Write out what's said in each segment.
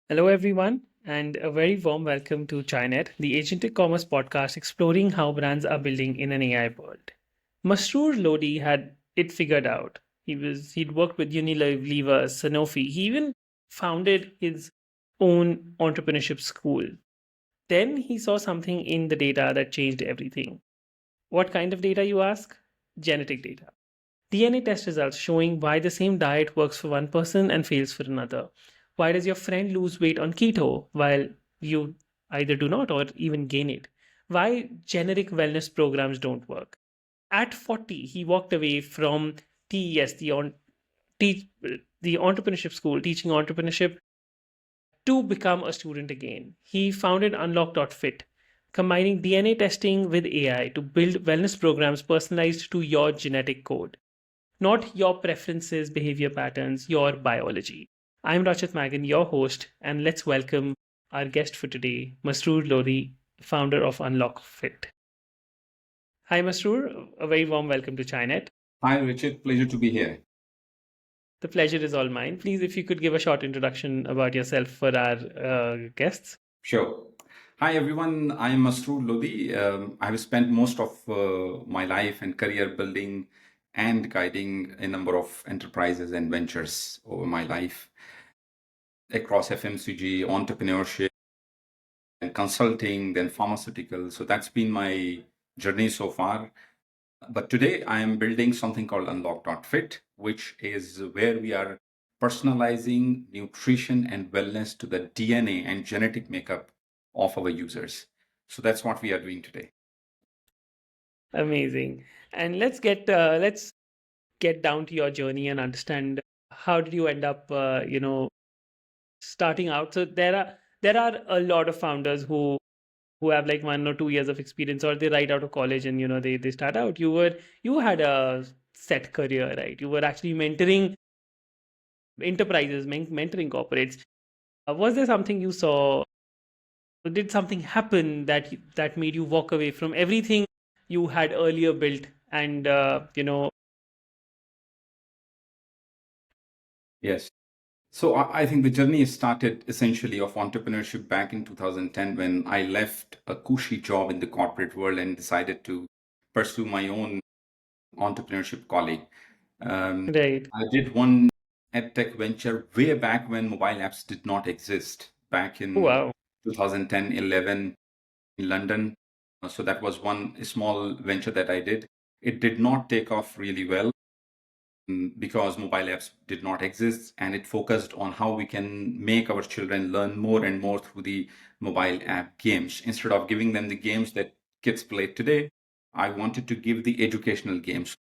Hello, everyone, and a very warm welcome to Chinet, the agentic commerce podcast exploring how brands are building in an AI world. Masroor Lodi had it figured out. He'd worked with Unilever, Sanofi. He even founded his own entrepreneurship school. Then he saw something in the data that changed everything. What kind of data, you ask? Genetic data. DNA test results showing why the same diet works for one person and fails for another. Why does your friend lose weight on keto while you either do not or even gain it? Why generic wellness programs don't work? At 40, he walked away from TES, te- the entrepreneurship school, teaching entrepreneurship, to become a student again. He founded Unlock.fit, combining DNA testing with AI to build wellness programs personalized to your genetic code, not your preferences, behavior patterns, your biology. I'm Rachit Magan, your host, and let's welcome our guest for today, Masroor Lodi, founder of Unlock.fit. Hi, Masroor. A very warm welcome to Chinet. Hi, Richard. Pleasure to be here. The pleasure is all mine. Please, if you could give a short introduction about yourself for our guests. Sure. Hi, everyone. I am Masroor Lodi. I have spent most of my life and career building and guiding a number of enterprises and ventures over my life across FMCG, entrepreneurship, and consulting, then pharmaceutical. So that's been my journey so far. But today I am building something called Unlock.fit, which is where we are personalizing nutrition and wellness to the DNA and genetic makeup of our users. So that's what we are doing today. Amazing. And let's get down to your journey and understand how did you end up, starting out. So there are a lot of founders who have like 1 or 2 years of experience, or they right out of college and they start out. You had a set career, right? You were actually mentoring enterprises, mentoring corporates. Was there something you saw? Did something happen that made you walk away from everything you had earlier built and Yes. So I think the journey started essentially of entrepreneurship back in 2010 when I left a cushy job in the corporate world and decided to pursue my own entrepreneurship calling. right? I did one edtech venture way back when mobile apps did not exist, back Oh, in wow. 2010, 11 in London. So that was one small venture that I did. It did not take off really well because mobile apps did not exist, and it focused on how we can make our children learn more and more through the mobile app games. Instead of giving them the games that kids play today, I wanted to give the educational games.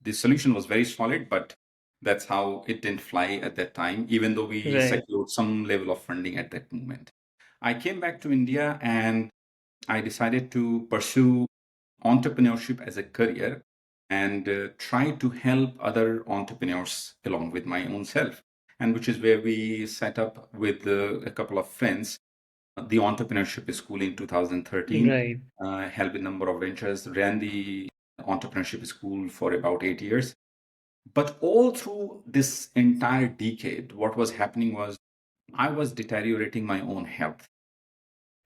The solution was very solid, but that's how it didn't fly at that time, even though we Right. secured some level of funding at that moment. I came back to India and I decided to pursue entrepreneurship as a career and try to help other entrepreneurs along with my own self. And which is where we set up with a couple of friends the entrepreneurship school in 2013, Right. helped a number of ventures, ran the entrepreneurship school for about 8 years. But all through this entire decade, what was happening was I was deteriorating my own health.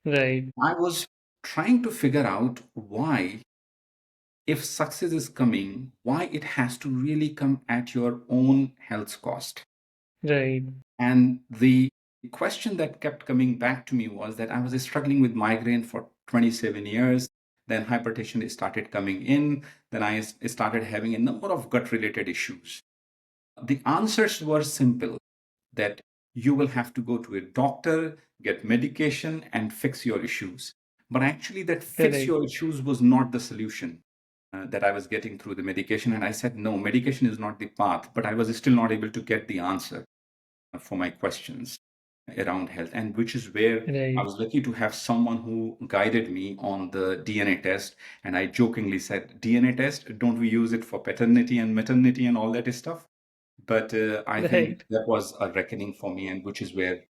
Right. I was trying to figure out why, if success is coming, why it has to really come at your own health cost. Right. And the question that kept coming back to me was that I was struggling with migraine for 27 years. Then hypertension started coming in. Then I started having a number of gut related issues. The answers were simple, that you will have to go to a doctor, get medication, and fix your issues. But actually, that fix Correct. your issues was not the solution that I was getting through the medication. And I said, no, medication is not the path. But I was still not able to get the answer for my questions around health. And which is where I Right. was lucky to have someone who guided me on the DNA test. And I jokingly said, DNA test, don't we use it for paternity and maternity and all that stuff? But I think Right. that was a reckoning for me, and which is where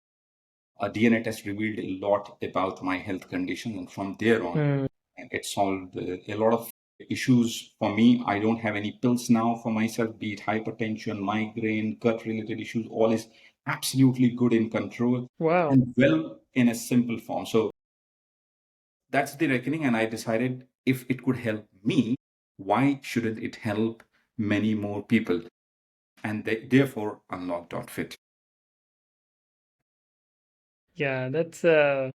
a DNA test revealed a lot about my health condition. And from there on, Mm. it solved a lot of issues for me. I don't have any pills now for myself, be it hypertension, migraine, gut related issues, all is absolutely good in control, Wow. and well in a simple form. So that's the reckoning. And I decided if it could help me, why shouldn't it help many more people? And therefore, Unlock.fit. Yeah, that's a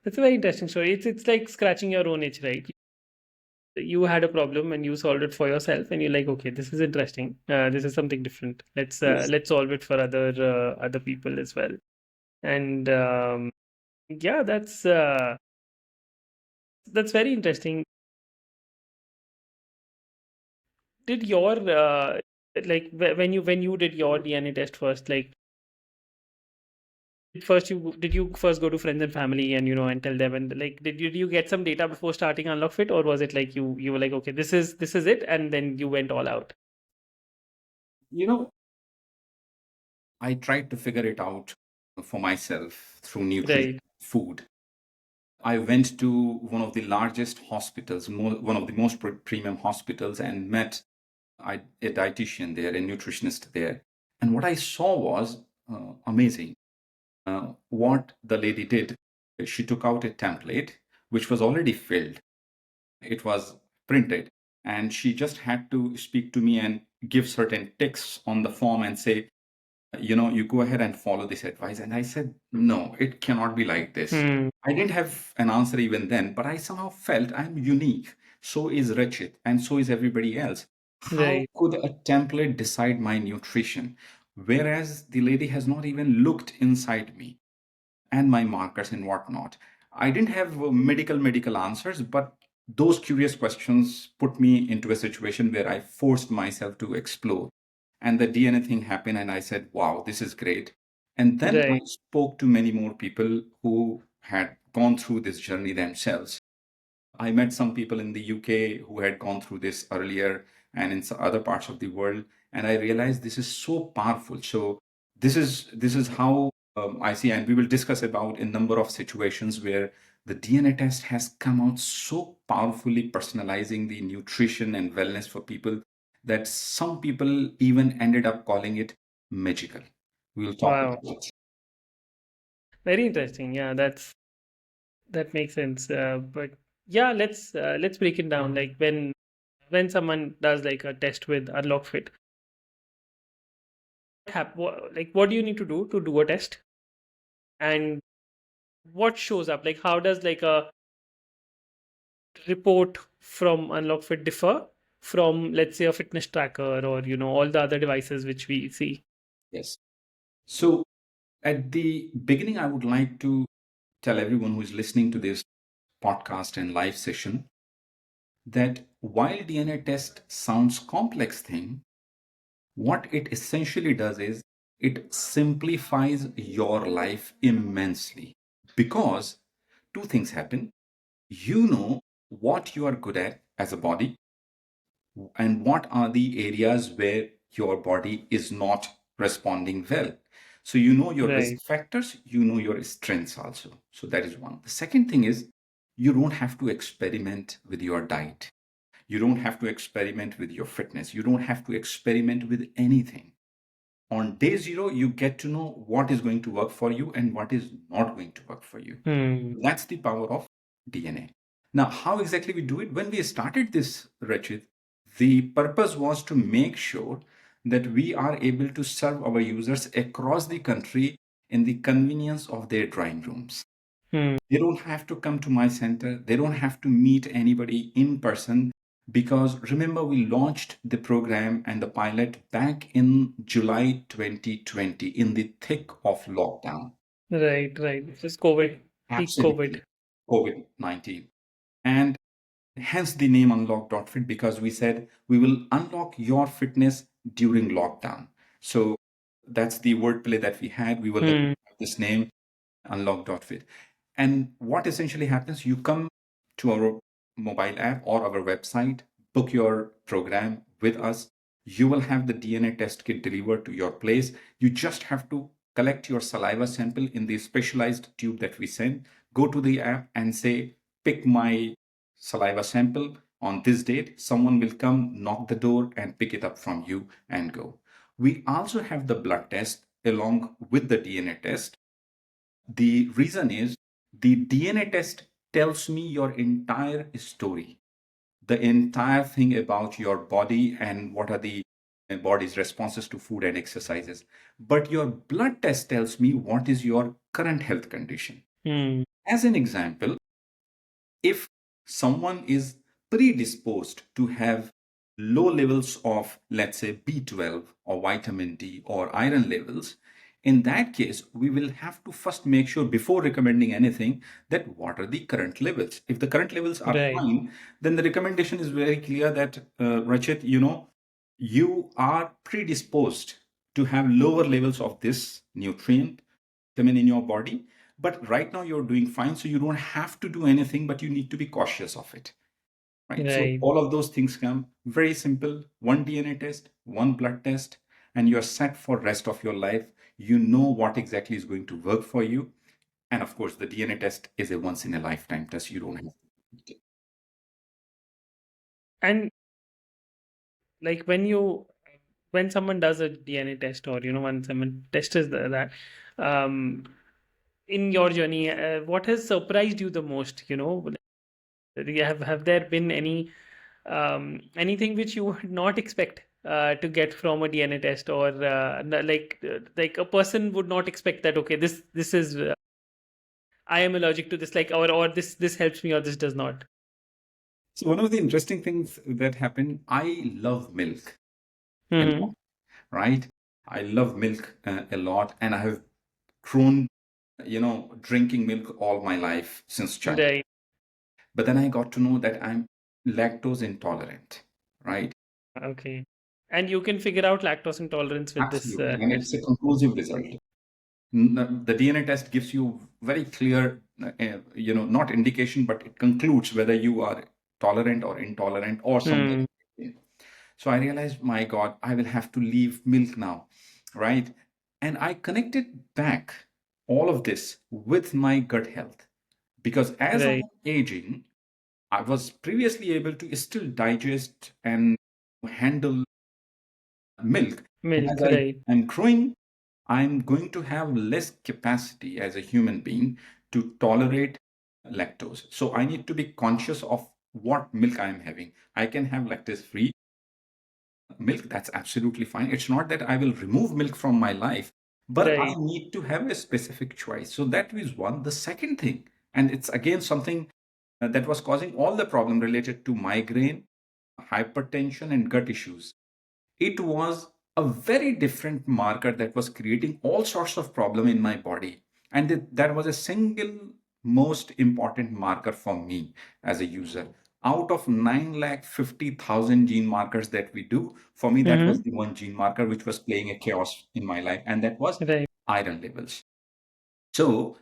very interesting story. It's like scratching your own itch, right? You had a problem and you solved it for yourself, and you're like, okay, this is interesting. This is something different. Yes. Let's solve it for other people as well. And yeah, that's very interesting. Did your like when you did your DNA test first, like did you first go to friends and family and and tell them, and like did you get some data before starting UnlockFit, or was it like you were like, okay, this is it, and then you went all out? You know, I tried to figure it out for myself through nutrition, Right. food. I went to one of the largest hospitals, one of the most premium hospitals, and met a dietitian there, a nutritionist there. And what I saw was amazing. What the lady did, she took out a template which was already filled. It was printed, and she just had to speak to me and give certain ticks on the form and say, you go ahead and follow this advice. And I said, no, it cannot be like this. Hmm. I didn't have an answer even then, but I somehow felt I'm unique. So is Rachit, and so is everybody else. How Right. could a template decide my nutrition? Whereas the lady has not even looked inside me and my markers and whatnot. I didn't have medical answers, but those curious questions put me into a situation where I forced myself to explore. And the DNA thing happened, and I said, wow, this is great. And then I Right. spoke to many more people who had gone through this journey themselves. I met some people in the UK who had gone through this earlier and in some other parts of the world, and I realized this is so powerful. So this is how I see, and we will discuss about a number of situations where the DNA test has come out so powerfully personalizing the nutrition and wellness for people that some people even ended up calling it magical. We'll talk Wow. about it. Very interesting. Yeah, that makes sense. But yeah, let's break it down. Like when someone does like a test with UnlockFit, like what do you need to do a test, and what shows up? Like how does like a report from UnlockFit differ from, let's say, a fitness tracker, or all the other devices which we see? Yes. So at the beginning, I would like to tell everyone who is listening to this podcast and live session that while DNA test sounds complex thing, what it essentially does is it simplifies your life immensely, because two things happen. You know what you are good at as a body, and what are the areas where your body is not responding well. So you know your risk Right. factors, you know your strengths also. So that is one. The second thing is you don't have to experiment with your diet. You don't have to experiment with your fitness. You don't have to experiment with anything. On day zero, you get to know what is going to work for you and what is not going to work for you. Hmm. That's the power of DNA. Now, how exactly we do it? When we started this, Rachit, the purpose was to make sure that we are able to serve our users across the country in the convenience of their drawing rooms. Hmm. They don't have to come to my center. They don't have to meet anybody in person, because remember, we launched the program and the pilot back in July 2020 in the thick of lockdown. Right. Right. It's just COVID, peak COVID. Absolutely. COVID-19. And hence the name Unlock.fit, because we said we will unlock your fitness during lockdown. So that's the wordplay that we had. We were lucky Hmm. to have this name, Unlock.fit. And what essentially happens, you come to our mobile app or our website, book your program with us. You will have the DNA test kit delivered to your place. You just have to collect your saliva sample in the specialized tube that we send. Go to the app and say, pick my saliva sample on this date. Someone will come, knock the door, and pick it up from you and go. We also have the blood test along with the DNA test. The reason is the DNA test tells me your entire story, the entire thing about your body and what are the body's responses to food and exercises. But your blood test tells me what is your current health condition. Hmm. As an example, if someone is predisposed to have low levels of, let's say, B12 or vitamin D or iron levels, in that case, we will have to first make sure before recommending anything that what are the current levels. If the current levels are Right. fine, then the recommendation is very clear that, Rachit, you are predisposed to have lower levels of this nutrient vitamin in your body, but right now you're doing fine, so you don't have to do anything, but you need to be cautious of it, right? So Right. all of those things come very simple: one DNA test, one blood test, and you're set for rest of your life. You know what exactly is going to work for you. And of course, the DNA test is a once in a lifetime test. You don't have to. And like when someone does a DNA test, or when someone tests that, um in your journey, what has surprised you the most? Have there been anything which you would not expect to get from a DNA test, or like a person would not expect that, okay, this is I am allergic to this, like, or this helps me, or this does not. So one of the interesting things that happened, I love milk a Mm-hmm. lot, right? I love milk a lot, and I have grown, drinking milk all my life since childhood. Right. But then I got to know that I'm lactose intolerant, right? Okay. And you can figure out lactose intolerance with this Absolutely. And it's test. a conclusive result. The DNA test gives you very clear, not indication, but it concludes whether you are tolerant or intolerant or somewhere Hmm. in between. So I realized, my God, I will have to leave milk now, right? And I connected back all of this with my gut health because as I'm Right. aging, I was previously able to still digest and handle milk. But Milk. as I Right. am growing, I'm going to have less capacity as a human being to tolerate lactose. So I need to be conscious of what milk I am having. I can have lactose free milk, that's absolutely fine. It's not that I will remove milk from my life, but I Right. need to have a specific choice. So that is one. The second thing, and it's again something that was causing all the problem related to migraine, hypertension, and gut issues. It was a very different marker that was creating all sorts of problem in my body. And that was a single most important marker for me as a user. Out of 950,000 gene markers that we do, for me, that was Mm-hmm. the one gene marker which was playing a chaos in my life, and that was Right. iron levels. So,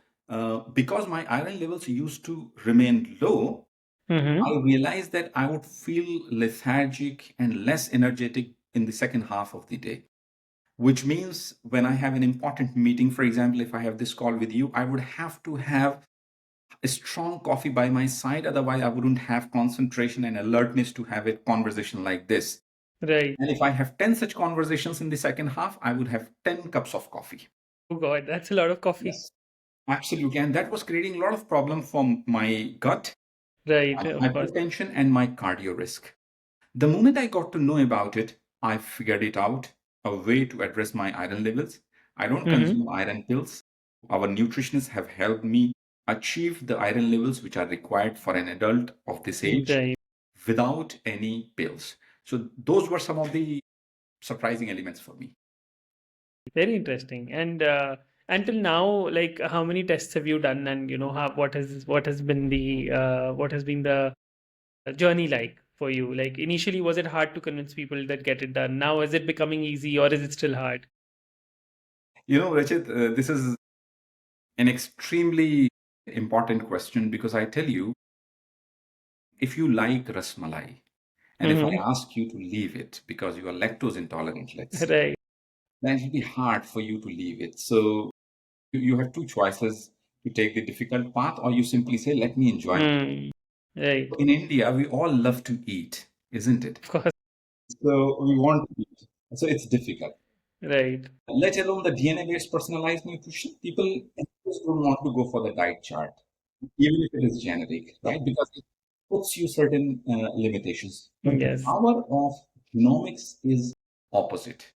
because my iron levels used to remain low, Mm-hmm. I realized that I would feel lethargic and less energetic in the second half of the day, which means when I have an important meeting, for example, if I have this call with you, I would have to have a strong coffee by my side. Otherwise, I wouldn't have concentration and alertness to have a conversation like this. Right. And if I have 10 such conversations in the second half, I would have 10 cups of coffee. Oh God, that's a lot of coffee. Yes, absolutely. And that was creating a lot of problem for my gut, Right. my Of course. hypertension, and my cardio risk. The moment I got to know about it, I figured it out a way to address my iron levels. I don't Mm-hmm. consume iron pills. Our nutritionists have helped me achieve the iron levels which are required for an adult of this age Right. without any pills. So, those were some of the surprising elements for me. Very interesting. And until now, like, how many tests have you done, and what has been the journey like for you? Like, initially, was it hard to convince people that get it done? Now, is it becoming easy, or is it still hard? Rachit, this is an extremely important question because I tell you, if you like rasmalai, and if I Mm-hmm. ask you to leave it because you are lactose intolerant, let's say, Right. then it'll be hard for you to leave it. So you have two choices: to take the difficult path, or you simply say, let me enjoy. Mm. Right. In India, we all love to eat, isn't it? Of course. So we want to eat. So it's difficult. Right. Let alone the DNA-based personalized nutrition. People just don't want to go for the diet chart, even if it is generic, right? Because it puts you certain limitations. But the Yes. power of genomics is opposite.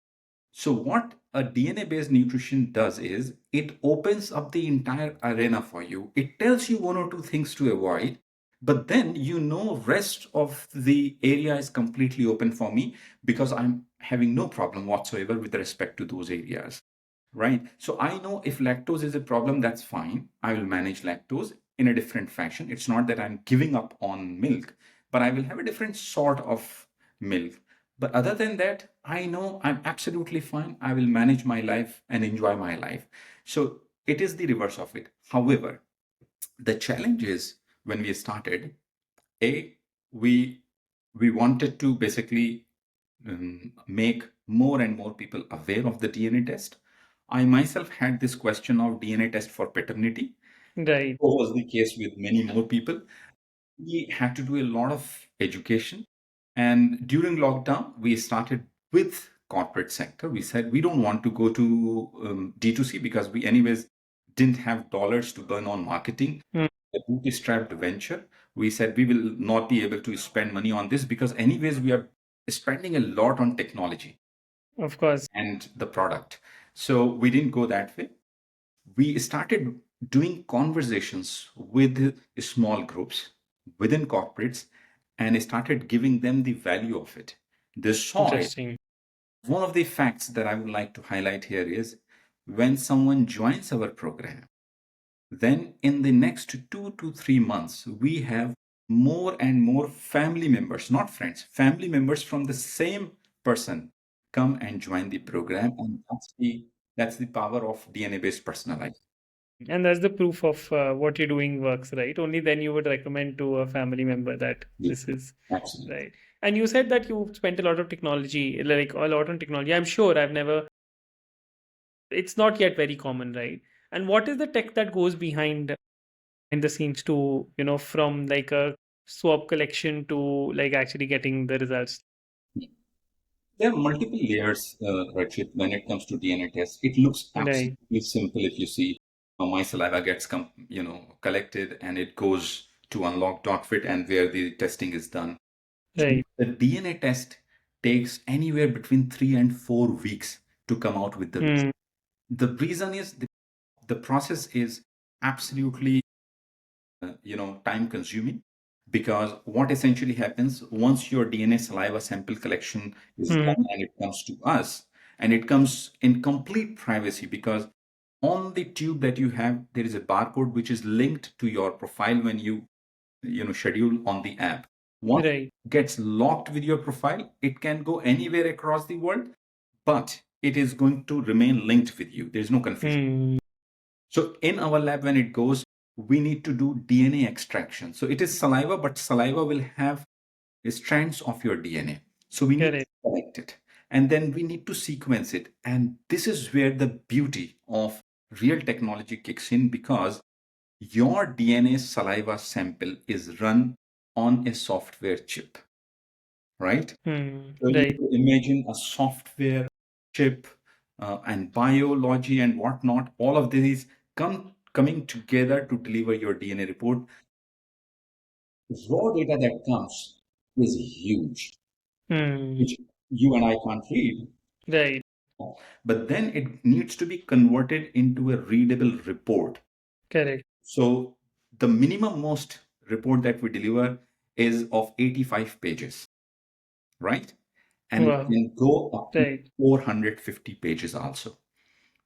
So what a DNA-based nutrition does is it opens up the entire arena for you. It tells you one or two things to avoid, but then rest of the area is completely open for me because I'm having no problem whatsoever with respect to those areas. Right. So I know if lactose is a problem, that's fine. I will manage lactose in a different fashion. It's not that I'm giving up on milk, but I will have a different sort of milk. But other than that, I know I'm absolutely fine. I will manage my life and enjoy my life. So it is the reverse of it. However, the challenge is when we started, A, we we wanted to basically make more and more people aware of the DNA test. I myself had this question of DNA test for paternity. Right. So was the case with many more people. We had to do a lot of education. And during lockdown, we started with corporate sector. We said we don't want to go to D2C because we anyways didn't have dollars to burn on marketing. Mm, A bootstrapped venture. We said we will not be able to spend money on this because anyways we are spending a lot on technology of course. and the product. So we didn't go that way. We started doing conversations with small groups within corporates and started giving them the value of it. They saw it. Interesting. One of the facts that I would like to highlight here is when someone joins our program, then in the next 2 to 3 months, we have more and more family members, not friends, family members from the same person come and join the program. And that's the power of DNA-based personalized. And that's the proof of what you're doing works, right? Only then you would recommend to a family member that Yeah, this is absolutely. right. And you said that you spent a lot of technology, like a lot on technology. I'm sure I've never, it's not yet very common, right? And what is the tech that goes behind the scenes to, from like a swab collection to like actually getting the results? There are multiple layers, Rakshit, when it comes to DNA tests. It looks Right, absolutely simple if you see my saliva gets collected and it goes to Unlock.fit and where the testing is done. right. The DNA test takes anywhere between 3 and 4 weeks to come out with the result. Hmm. The reason is the process is absolutely time consuming because what essentially happens once your DNA saliva sample collection is Hmm. done and it comes to us and it comes in complete privacy because on the tube that you have there is a barcode which is linked to your profile when you schedule on the app. Once Right. it gets locked with your profile, it can go anywhere across the world, but it is going to remain linked with you. There's no confusion. Hmm. So in our lab, when it goes, we need to do DNA extraction. So it is saliva, but saliva will have strands of your DNA. So we need to Correct. collect it. And then we need to sequence it. And this is where the beauty of real technology kicks in because your DNA saliva sample is run on a software chip, right? Hmm. So you Right. could imagine a software chip and biology and whatnot, all of these coming together to deliver your DNA report. Raw data that comes is huge, Hmm. which you and I can't read. Right. But then it needs to be converted into a readable report. Correct. So the minimum most report that we deliver is of 85 pages, right? And it Wow. can go up to Right. 450 pages also,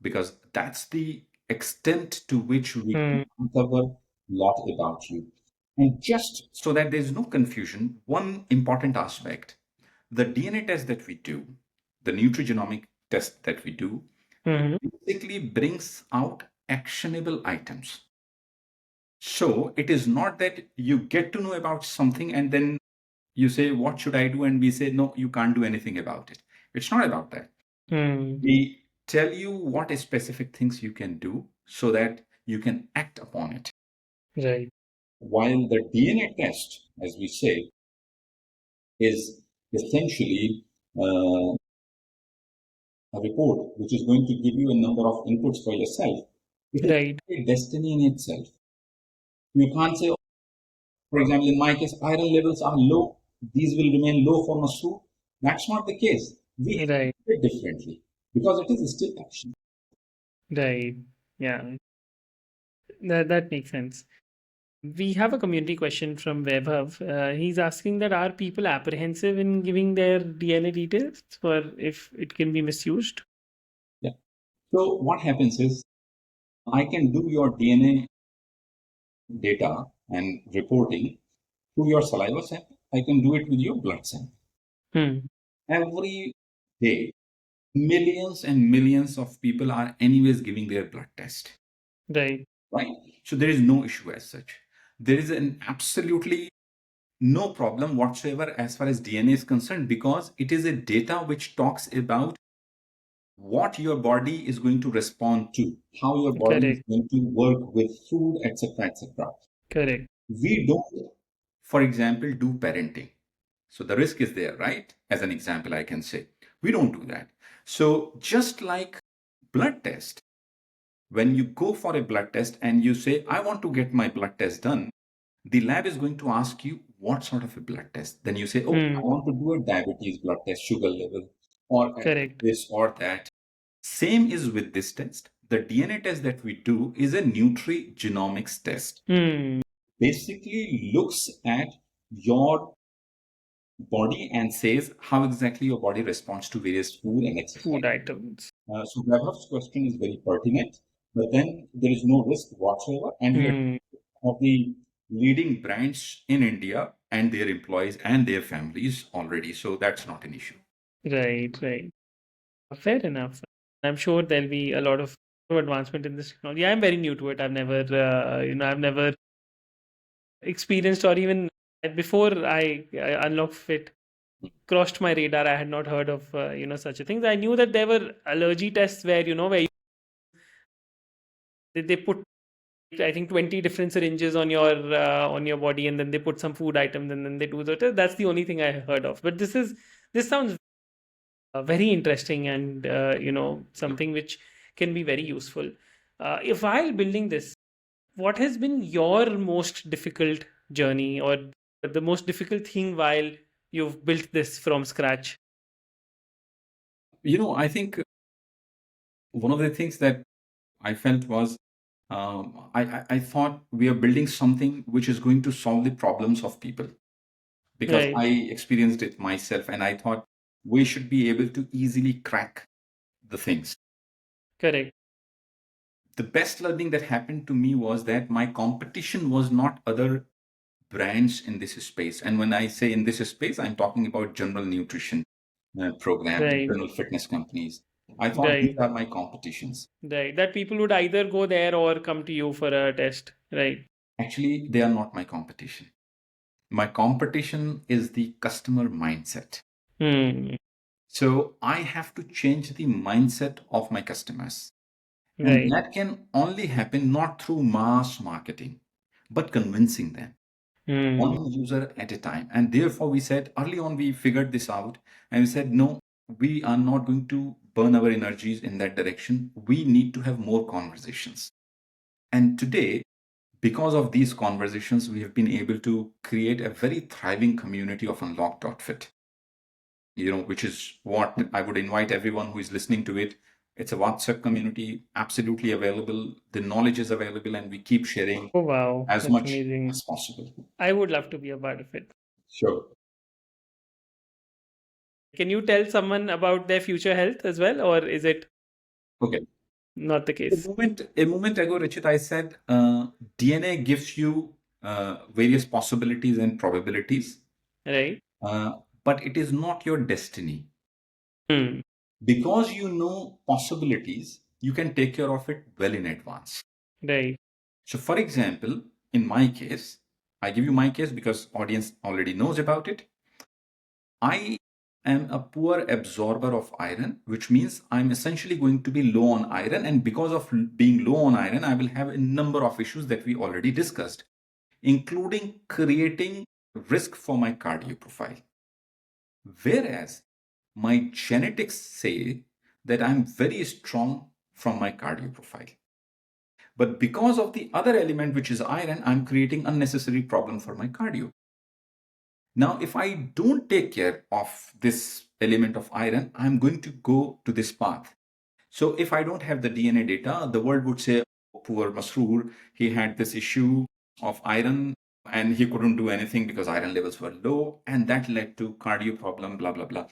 because that's the extent to which we can Hmm. uncover a lot about you. And just so that there's no confusion, one important aspect, the DNA test that we do, the nutrigenomic test that we do, Hmm. basically brings out actionable items. So it is not that you get to know about something and then you say, what should I do? And we say, no, you can't do anything about it. It's not about that. Hmm. We tell you what specific things you can do so that you can act upon it. Right. While the DNA test, as we say, is essentially uh, a report which is going to give you a number of inputs for yourself. It is Right. a destiny in itself. You can't say, for example, in my case, iron levels are low. These will remain low for Masroor. That's not the case. We Right. handle it differently because it is still action. Right. Yeah. That makes sense. We have a community question from Vaibhav. He's asking that are people apprehensive in giving their DNA details for if it can be misused? Yeah. So what happens is I can do your DNA data and reporting through your saliva sample. I can do it with your blood sample. Hmm. Every day, millions and millions of people are anyways giving their blood test, Right. right? So there is no issue as such. There is an absolutely no problem whatsoever as far as DNA is concerned because it is a data which talks about what your body is going to respond to, how your body is Correct. going to work with food, etc., etc. Correct. We don't, for example, do parenting. So the risk is there, right? As an example, I can say we don't do that. So just like blood test, when you go for a blood test and you say, I want to get my blood test done, the lab is going to ask you what sort of a blood test. Then you say, oh, I Hmm. want to do a diabetes blood test, sugar level, or Correct. this or that. Same is with this test. The DNA test that we do is a nutrigenomics test. Hmm. Basically looks at your body and says how exactly your body responds to various food and Food exercise. items. So Vaibhav's question is very pertinent, but then there is no risk whatsoever, and we are Hmm. of the leading brands in India and their employees and their families already. So that's not an issue. Right. Right. Fair enough. I'm sure there'll be a lot of advancement in this technology. I'm very new to it. I've never experienced or even before I unlocked fit crossed my radar. I had not heard of such a thing. I knew that there were allergy tests where where they put I think 20 different syringes on your body and then they put some food items and then they do the test. That's the only thing I heard of. But this sounds very interesting and something which can be very useful. If while building this, what has been your most difficult journey or the most difficult thing while you've built this from scratch? I think one of the things that I felt was I thought we are building something which is going to solve the problems of people because Right. I experienced it myself and I thought we should be able to easily crack the things. Correct. The best learning that happened to me was that my competition was not other brands in this space. And when I say in this space, I'm talking about general nutrition program, Right. general fitness companies. I thought these Right. are my competitions. Right. That people would either go there or come to you for a test. Right. Actually, they are not my competition. My competition is the customer mindset. Hmm. So I have to change the mindset of my customers. And Right. that can only happen not through mass marketing, but convincing them. Hmm. One user at a time. And therefore, we said early on, we figured this out and we said, no, we are not going to burn our energies in that direction. We need to have more conversations. And today, because of these conversations, we have been able to create a very thriving community of Unlock.fit, which is what I would invite everyone who is listening to it. It's a WhatsApp community, absolutely available. The knowledge is available, and we keep sharing Oh, wow. as That's much amazing. as possible. I would love to be a part of it. Sure. Can you tell someone about their future health as well, or is it Okay. not the case? A moment ago, Richard, I said DNA gives you various possibilities and probabilities, Right? but it is not your destiny. Hmm. Because you know possibilities, you can take care of it well in advance. Right. So, for example, in my case, I give you my case because audience already knows about it. I am a poor absorber of iron, which means I'm essentially going to be low on iron. And because of being low on iron, I will have a number of issues that we already discussed, including creating risk for my cardio profile. Whereas my genetics say that I'm very strong from my cardio profile. But because of the other element, which is iron, I'm creating unnecessary problem for my cardio. Now, if I don't take care of this element of iron, I'm going to go to this path. So if I don't have the DNA data, the world would say, oh, poor Masroor, he had this issue of iron and he couldn't do anything because iron levels were low, and that led to cardio problem, blah, blah, blah.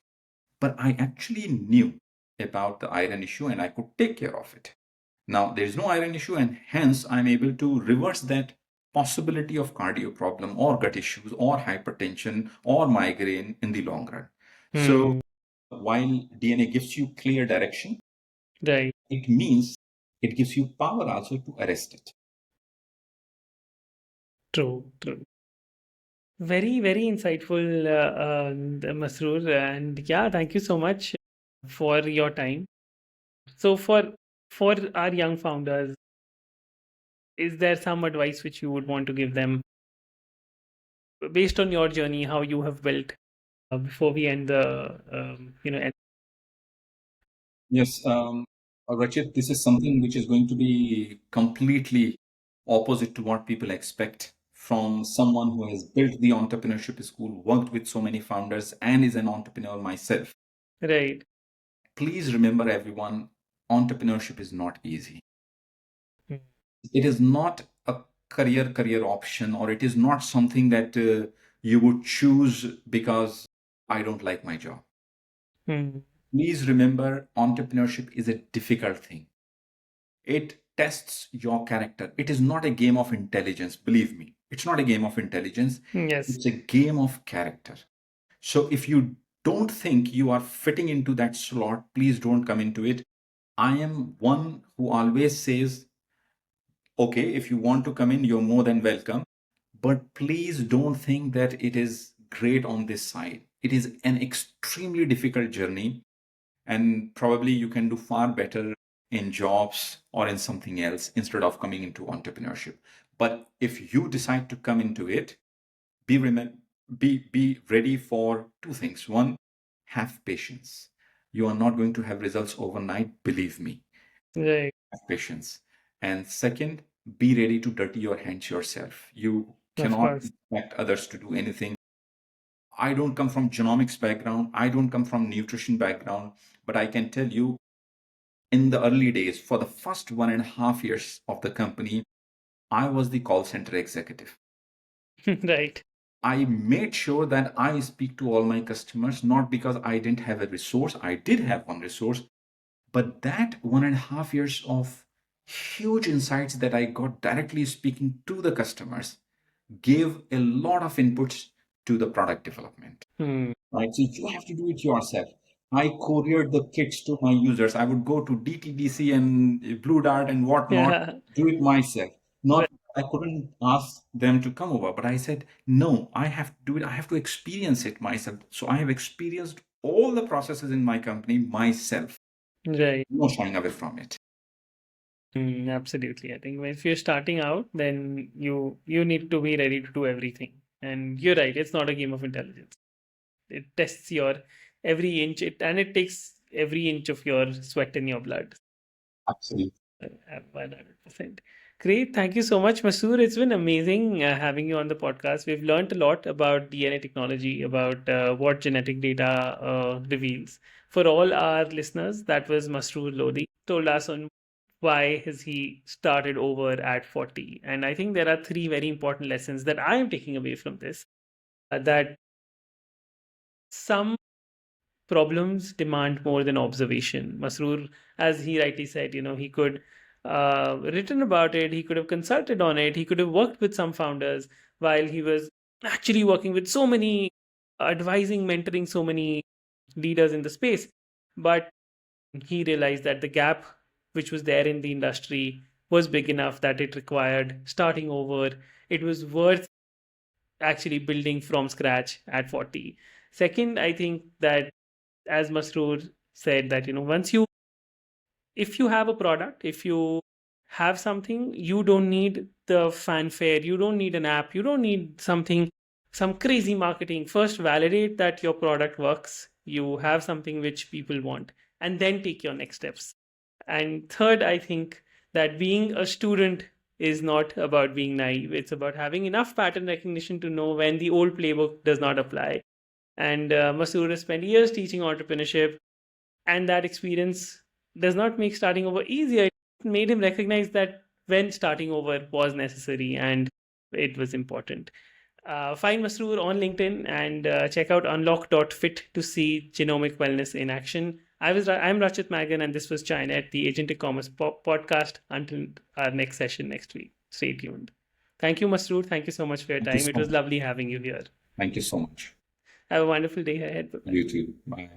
But I actually knew about the iron issue and I could take care of it. Now, there is no iron issue, and hence I'm able to reverse that possibility of cardio problem or gut issues or hypertension or migraine in the long run. So, while DNA gives you clear direction, Right. it means it gives you power also to arrest it. True. True. Very, very insightful, Masroor. And yeah, thank you so much for your time. So for our young founders, is there some advice which you would want to give them based on your journey, how you have built before we end the end? Yes, Rachit, this is something which is going to be completely opposite to what people expect from someone who has built the entrepreneurship school, worked with so many founders, and is an entrepreneur myself. Right. Please remember, everyone, entrepreneurship is not easy. Mm. It is not a career option, or it is not something that you would choose because I don't like my job. Mm. Please remember, entrepreneurship is a difficult thing. It tests your character. It is not a game of intelligence. Believe me, it's not a game of intelligence. Yes. It's a game of character. So if you don't think you are fitting into that slot, please don't come into it. I am one who always says, okay, if you want to come in, you're more than welcome. But please don't think that it is great on this side. It is an extremely difficult journey, and probably you can do far better in jobs or in something else instead of coming into entrepreneurship. But if you decide to come into it, be ready for two things. One, have patience. You are not going to have results overnight, believe me. Right. Have patience. And second, be ready to dirty your hands yourself. You Of cannot course. expect others to do anything. I don't come from genomics background. I don't come from nutrition background, but I can tell you, in the early days, for the first 1.5 years of the company, I was the call center executive. Right. I made sure that I speak to all my customers, not because I didn't have a resource. I did have one resource, but that 1.5 years of huge insights that I got directly speaking to the customers gave a lot of inputs to the product development. Mm. Right? So you have to do it yourself. I couriered the kits to my users. I would go to DTDC and Blue Dart and whatnot, Yeah. do it myself. Right. Not, I couldn't ask them to come over, but I said, no, I have to do it. I have to experience it myself. So I have experienced all the processes in my company myself. Right. No shying away from it. Absolutely. I think if you're starting out, then you need to be ready to do everything. And you're right, it's not a game of intelligence. It tests your every inch, and it takes every inch of your sweat in your blood. Absolutely. 100%. Great. Thank you so much, Masoor. It's been amazing having you on the podcast. We've learned a lot about DNA technology, about what genetic data reveals. For all our listeners, that was Masroor Lodi. Told us on why has he started over at 40. And I think there are three very important lessons that I am taking away from this. That some problems demand more than observation. Masroor, as he rightly said, he could written about it, he could have consulted on it, he could have worked with some founders while he was actually working with so many, advising, mentoring so many leaders in the space. But he realized that the gap which was there in the industry was big enough that it required starting over. It was worth actually building from scratch at 40. Second, I think that as Masroor said, that once you if you have a product, if you have something, you don't need the fanfare, you don't need an app, you don't need some crazy marketing. First validate that your product works, you have something which people want, and then take your next steps. And third, I think that being a student is not about being naive. It's about having enough pattern recognition to know when the old playbook does not apply. And Masroor has spent years teaching entrepreneurship, and that experience does not make starting over easier. It made him recognize that when starting over was necessary and it was important. Find Masroor on LinkedIn and check out Unlock.fit to see genomic wellness in action. I'm Rachit Magan, and this was China at the Agentic Commerce podcast. Until our next session next week, stay tuned. Thank you, Masroor. Thank you so much for your Thank you time. It so was much. lovely having you here. Thank you so much. Have a wonderful day ahead. Bye-bye. You too. Bye.